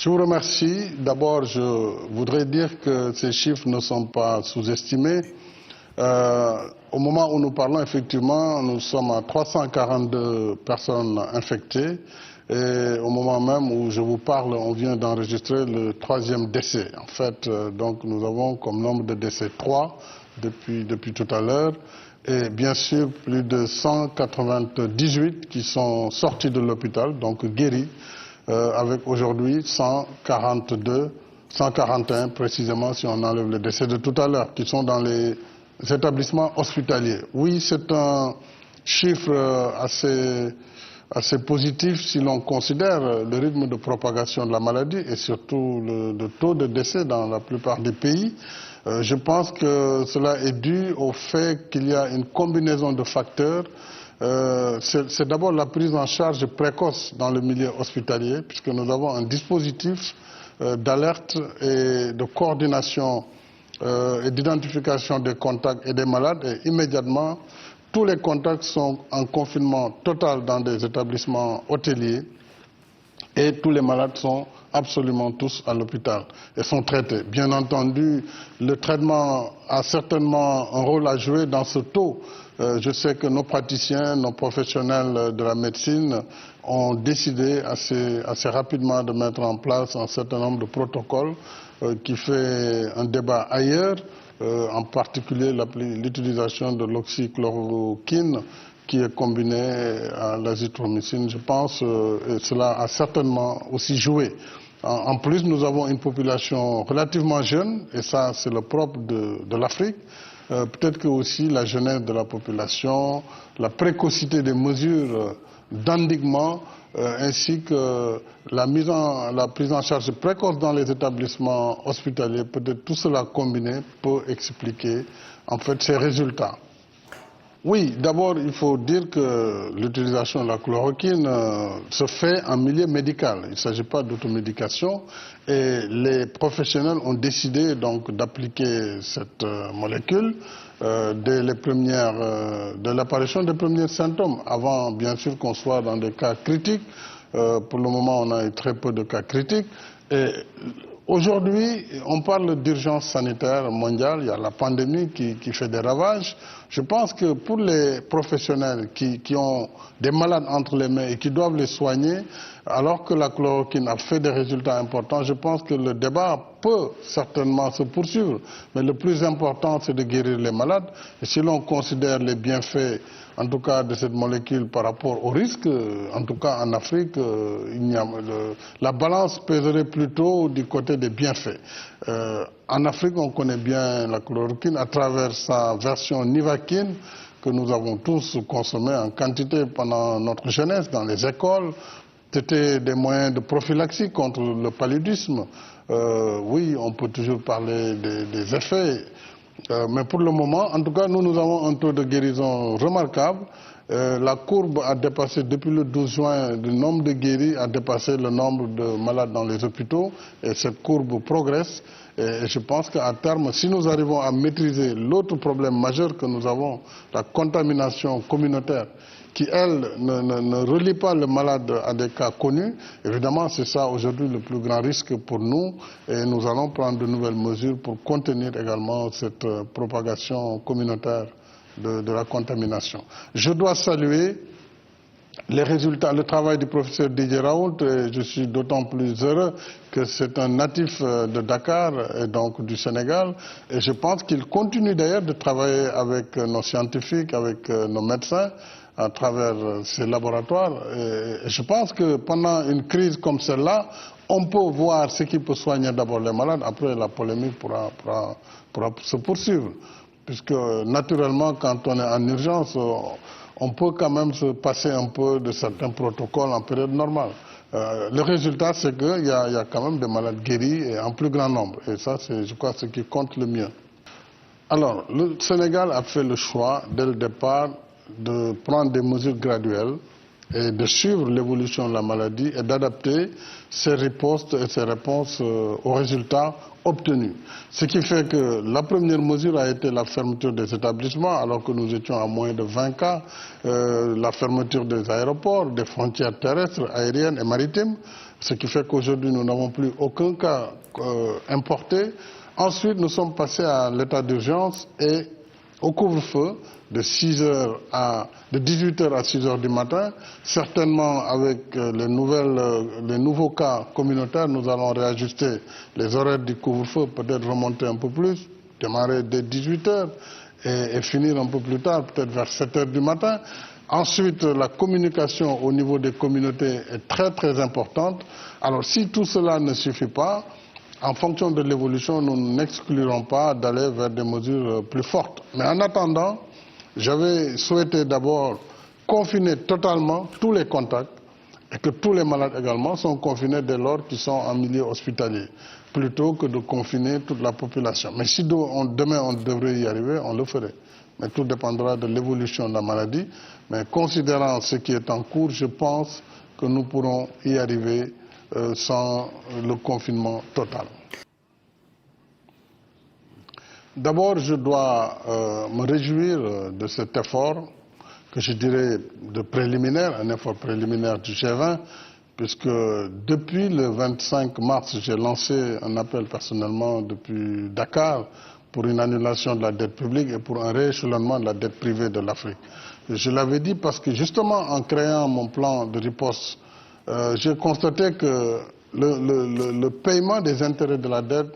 Je vous remercie. D'abord, je voudrais dire que ces chiffres ne sont pas sous-estimés. Au moment où nous parlons, effectivement, nous sommes à 342 personnes infectées. Et au moment même où je vous parle, on vient d'enregistrer le 3e décès. En fait, donc nous avons comme nombre de décès 3 depuis tout à l'heure. Et bien sûr, plus de 198 qui sont sortis de l'hôpital, donc guéris, avec aujourd'hui 141 précisément si on enlève les décès de tout à l'heure, qui sont dans les établissements hospitaliers. Oui, c'est un chiffre assez positif si l'on considère le rythme de propagation de la maladie et surtout le taux de décès dans la plupart des pays. Je pense que cela est dû au fait qu'il y a une combinaison de facteurs. C'est d'abord la prise en charge précoce dans le milieu hospitalier, puisque nous avons un dispositif d'alerte et de coordination et d'identification des contacts et des malades, et immédiatement, tous les contacts sont en confinement total dans des établissements hôteliers et tous les malades sont absolument tous à l'hôpital et sont traités. Bien entendu, le traitement a certainement un rôle à jouer dans ce taux. Je sais que nos praticiens, nos professionnels de la médecine ont décidé assez rapidement de mettre en place un certain nombre de protocoles qui fait un débat ailleurs, en particulier l'utilisation de l'oxychloroquine qui est combiné à l'azithromycine, je pense, et cela a certainement aussi joué. En plus, nous avons une population relativement jeune, et ça, c'est le propre de l'Afrique. Peut-être que aussi la jeunesse de la population, la précocité des mesures d'endiguement, ainsi que la prise en charge précoce dans les établissements hospitaliers, peut-être tout cela combiné peut expliquer en fait ces résultats. Oui, d'abord, il faut dire que l'utilisation de la chloroquine se fait en milieu médical. Il ne s'agit pas d'automédication et les professionnels ont décidé donc d'appliquer cette molécule dès l'apparition des premiers symptômes, avant bien sûr qu'on soit dans des cas critiques. Pour le moment, on a eu très peu de cas critiques. Et aujourd'hui, on parle d'urgence sanitaire mondiale, il y a la pandémie qui fait des ravages. Je pense que pour les professionnels qui ont des malades entre les mains et qui doivent les soigner, alors que la chloroquine a fait des résultats importants, je pense que le débat peut certainement se poursuivre. Mais le plus important, c'est de guérir les malades. Et si l'on considère les bienfaits, en tout cas de cette molécule par rapport au risque, en tout cas en Afrique, la balance pèserait plutôt du côté des bienfaits. En Afrique, on connaît bien la chloroquine à travers sa version nivaquine que nous avons tous consommée en quantité pendant notre jeunesse dans les écoles. C'était des moyens de prophylaxie contre le paludisme. Oui, on peut toujours parler des effets. Mais pour le moment, en tout cas, nous avons un taux de guérison remarquable. La courbe a dépassé, depuis le 12 juin, le nombre de guéris a dépassé le nombre de malades dans les hôpitaux. Et cette courbe progresse. Et je pense qu'à terme, si nous arrivons à maîtriser l'autre problème majeur que nous avons, la contamination communautaire, qui, elle, ne relie pas le malade à des cas connus, évidemment, c'est ça aujourd'hui le plus grand risque pour nous. Et nous allons prendre de nouvelles mesures pour contenir également cette propagation communautaire de la contamination. Je dois saluer les résultats, le travail du professeur Didier Raoult, et je suis d'autant plus heureux que c'est un natif de Dakar et donc du Sénégal. Et je pense qu'il continue d'ailleurs de travailler avec nos scientifiques, avec nos médecins, à travers ces laboratoires. Et je pense que pendant une crise comme celle-là, on peut voir ce qui peut soigner d'abord les malades, après la polémique pourra se poursuivre. Puisque naturellement, quand on est en urgence, on peut quand même se passer un peu de certains protocoles en période normale. Le résultat, c'est qu'il y a quand même des malades guéris et en plus grand nombre. Et ça, c'est, je crois, ce qui compte le mieux. Alors, le Sénégal a fait le choix, dès le départ, de prendre des mesures graduelles et de suivre l'évolution de la maladie et d'adapter ses ripostes et ses réponses aux résultats obtenus. Ce qui fait que la première mesure a été la fermeture des établissements, alors que nous étions à moins de 20 cas, la fermeture des aéroports, des frontières terrestres, aériennes et maritimes. ce qui fait qu'aujourd'hui nous n'avons plus aucun cas importé. Ensuite, nous sommes passés à l'état d'urgence et au couvre-feu de 18h à 6h du matin. Certainement, avec les nouveaux cas communautaires, nous allons réajuster les horaires du couvre-feu, peut-être remonter un peu plus, démarrer dès 18h et finir un peu plus tard, peut-être vers 7h du matin. Ensuite, la communication au niveau des communautés est très très importante. Alors, si tout cela ne suffit pas, en fonction de l'évolution, nous n'exclurons pas d'aller vers des mesures plus fortes. Mais en attendant, j'avais souhaité d'abord confiner totalement tous les contacts et que tous les malades également sont confinés dès lors qu'ils sont en milieu hospitalier, plutôt que de confiner toute la population. Mais si demain on devrait y arriver, on le ferait. Mais tout dépendra de l'évolution de la maladie. Mais considérant ce qui est en cours, je pense que nous pourrons y arriver sans le confinement total. D'abord, je dois me réjouir de cet effort que je dirais de préliminaire, un effort préliminaire du G20, puisque depuis le 25 mars, j'ai lancé un appel personnellement depuis Dakar pour une annulation de la dette publique et pour un rééchelonnement de la dette privée de l'Afrique. Je l'avais dit parce que justement en créant mon plan de riposte, j'ai constaté que le paiement des intérêts de la dette,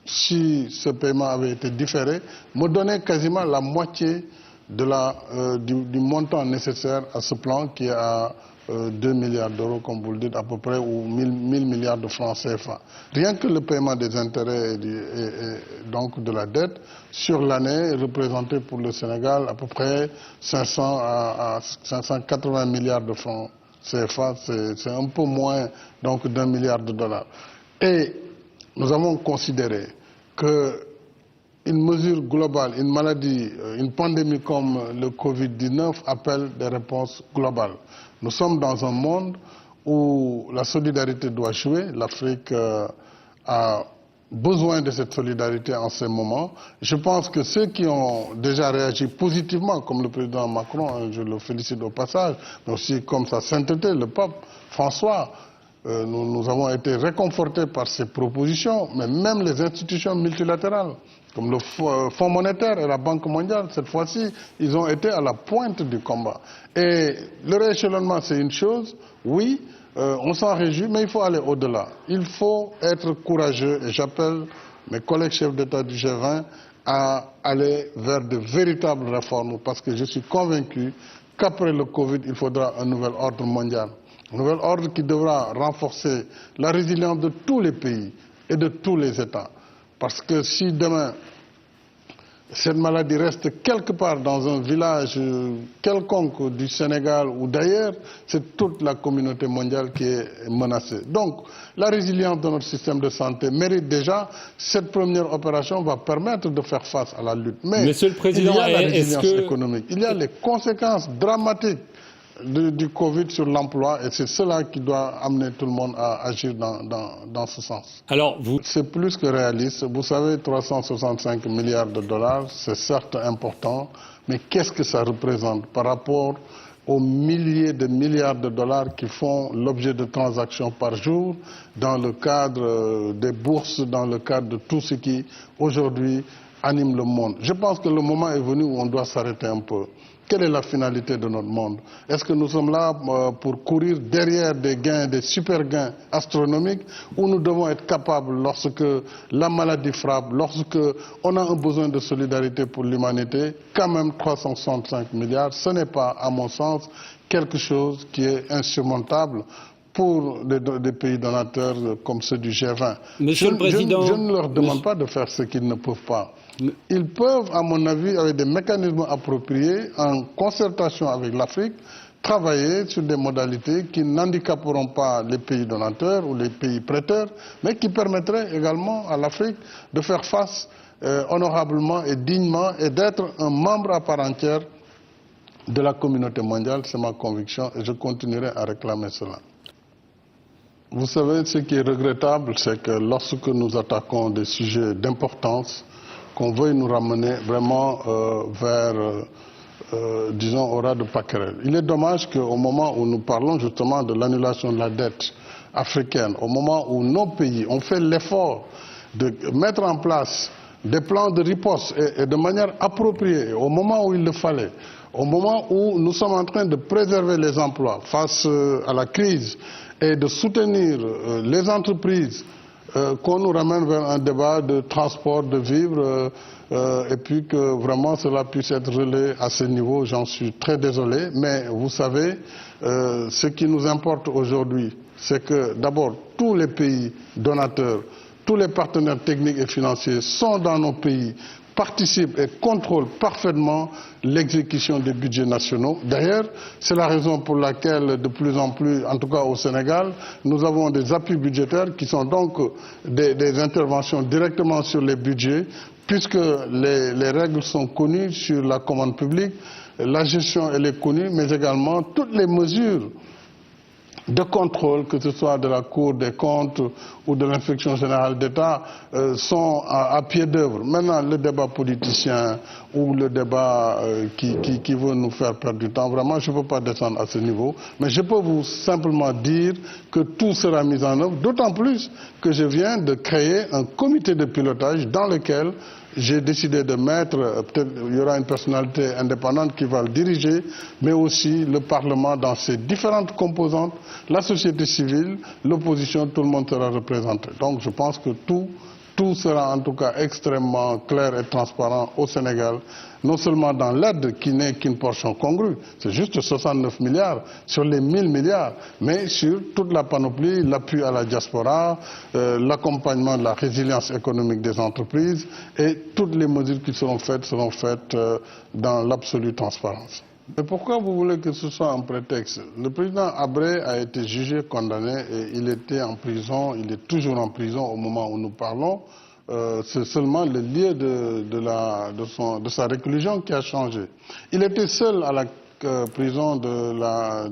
si ce paiement avait été différé, me donnait quasiment la moitié du montant nécessaire à ce plan qui est à 2 milliards d'euros, comme vous le dites, à peu près, ou 1000 milliards de francs CFA. Rien que le paiement des intérêts et donc de la dette, sur l'année, représentait pour le Sénégal à peu près 500 à 580 milliards de francs CFA, c'est un peu moins donc d'1 milliard de dollars. Et nous avons considéré qu'une mesure globale, une maladie, une pandémie comme le Covid-19 appelle des réponses globales. Nous sommes dans un monde où la solidarité doit jouer. L'Afrique a besoin de cette solidarité en ce moment. Je pense que ceux qui ont déjà réagi positivement, comme le président Macron, je le félicite au passage, mais aussi comme sa sainteté, le pape François, nous avons été réconfortés par ces propositions, mais même les institutions multilatérales, comme le Fonds monétaire et la Banque mondiale, cette fois-ci, ils ont été à la pointe du combat. Et le rééchelonnement, c'est une chose, oui, on s'en réjouit, mais il faut aller au-delà. Il faut être courageux et j'appelle mes collègues chefs d'État du G20 à aller vers de véritables réformes parce que je suis convaincu qu'après le Covid, il faudra un nouvel ordre mondial. Un nouvel ordre qui devra renforcer la résilience de tous les pays et de tous les États. Parce que si demain, cette maladie reste quelque part dans un village quelconque du Sénégal ou d'ailleurs, c'est toute la communauté mondiale qui est menacée. Donc, la résilience de notre système de santé mérite déjà. Cette première opération va permettre de faire face à la lutte. Mais Monsieur le Président, il y a la résilience économique, il y a les conséquences dramatiques du Covid sur l'emploi et c'est cela qui doit amener tout le monde à agir dans ce sens. Alors, c'est plus que réaliste. Vous savez, 365 milliards de dollars, c'est certes important, mais qu'est-ce que ça représente par rapport aux milliers de milliards de dollars qui font l'objet de transactions par jour dans le cadre des bourses, dans le cadre de tout ce qui aujourd'hui anime le monde. Je pense que le moment est venu où on doit s'arrêter un peu. Quelle est la finalité de notre monde? Est-ce que nous sommes là pour courir derrière des gains, des super gains astronomiques, ou nous devons être capables, lorsque la maladie frappe, lorsque on a un besoin de solidarité pour l'humanité, quand même 365 milliards, ce n'est pas, à mon sens, quelque chose qui est insurmontable pour des pays donateurs comme ceux du G20. Monsieur le Président, je ne leur demande pas de faire ce qu'ils ne peuvent pas. Ils peuvent, à mon avis, avec des mécanismes appropriés, en concertation avec l'Afrique, travailler sur des modalités qui n'handicaperont pas les pays donateurs ou les pays prêteurs, mais qui permettraient également à l'Afrique de faire face honorablement et dignement et d'être un membre à part entière de la communauté mondiale. C'est ma conviction et je continuerai à réclamer cela. Vous savez, ce qui est regrettable, c'est que lorsque nous attaquons des sujets d'importance, qu'on veuille nous ramener vraiment vers, disons, au ras de pâquerelle. Il est dommage qu'au moment où nous parlons justement de l'annulation de la dette africaine, au moment où nos pays ont fait l'effort de mettre en place des plans de riposte et de manière appropriée, au moment où il le fallait, au moment où nous sommes en train de préserver les emplois face à la crise et de soutenir les entreprises, qu'on nous ramène vers un débat de transport, de vivres, et puis que vraiment cela puisse être relayé à ce niveau, j'en suis très désolé. Mais vous savez, ce qui nous importe aujourd'hui, c'est que d'abord tous les pays donateurs, tous les partenaires techniques et financiers sont dans nos pays, participent et contrôlent parfaitement l'exécution des budgets nationaux. D'ailleurs, c'est la raison pour laquelle de plus en plus, en tout cas au Sénégal, nous avons des appuis budgétaires qui sont donc des interventions directement sur les budgets, puisque les règles sont connues sur la commande publique, la gestion elle est connue, mais également toutes les mesures de contrôle, que ce soit de la Cour des comptes ou de l'inspection générale d'État, sont à pied d'œuvre. Maintenant, le débat politicien ou le débat qui veut nous faire perdre du temps, vraiment, je ne peux pas descendre à ce niveau. Mais je peux vous simplement dire que tout sera mis en œuvre, d'autant plus que je viens de créer un comité de pilotage dans lequel j'ai décidé de mettre, peut-être il y aura une personnalité indépendante qui va le diriger, mais aussi le Parlement dans ses différentes composantes, la société civile, l'opposition, tout le monde sera représenté. Donc je pense que tout sera en tout cas extrêmement clair et transparent au Sénégal, non seulement dans l'aide qui n'est qu'une portion congrue, c'est juste 69 milliards sur les 1000 milliards, mais sur toute la panoplie, l'appui à la diaspora, l'accompagnement de la résilience économique des entreprises et toutes les mesures qui seront faites dans l'absolue transparence. Mais pourquoi vous voulez que ce soit un prétexte? Le président Habré a été jugé, condamné et il était en prison, il est toujours en prison au moment où nous parlons. C'est seulement le lieu de sa réclusion qui a changé. Il était seul à la prison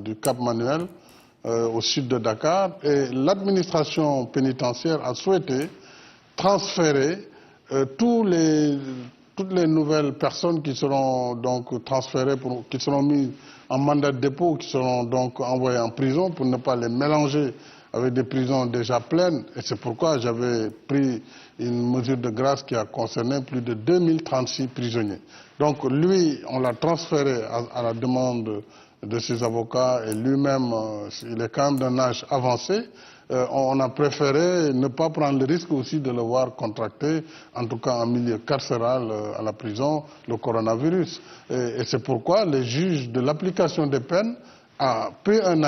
du Cap-Manuel, au sud de Dakar, et l'administration pénitentiaire a souhaité transférer toutes les nouvelles personnes qui seront donc transférées, qui seront mises en mandat de dépôt, qui seront donc envoyées en prison pour ne pas les mélanger avec des prisons déjà pleines. Et c'est pourquoi j'avais pris une mesure de grâce qui a concerné plus de 2036 prisonniers. Donc lui, on l'a transféré à la demande de ses avocats et lui-même, il est quand même d'un âge avancé. On a préféré ne pas prendre le risque aussi de le voir contracter, en tout cas en milieu carcéral à la prison, le coronavirus. Et c'est pourquoi les juges de l'application des peines a pris un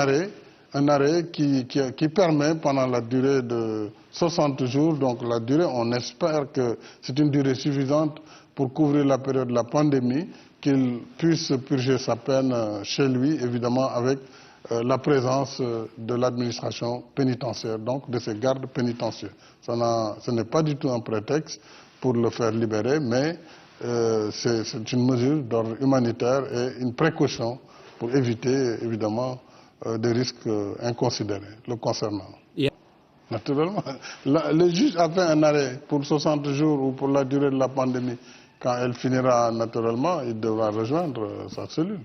arrêt qui permet pendant la durée de 60 jours, donc la durée, on espère que c'est une durée suffisante pour couvrir la période de la pandémie, qu'il puisse purger sa peine chez lui, évidemment avec la présence de l'administration pénitentiaire, donc de ses gardes pénitentiaires. Ce n'est pas du tout un prétexte pour le faire libérer, mais c'est une mesure d'ordre humanitaire et une précaution pour éviter, évidemment, des risques inconsidérés le concernant. Yeah. Naturellement. Le juge a fait un arrêt pour 60 jours ou pour la durée de la pandémie. Quand elle finira naturellement, il devra rejoindre sa cellule.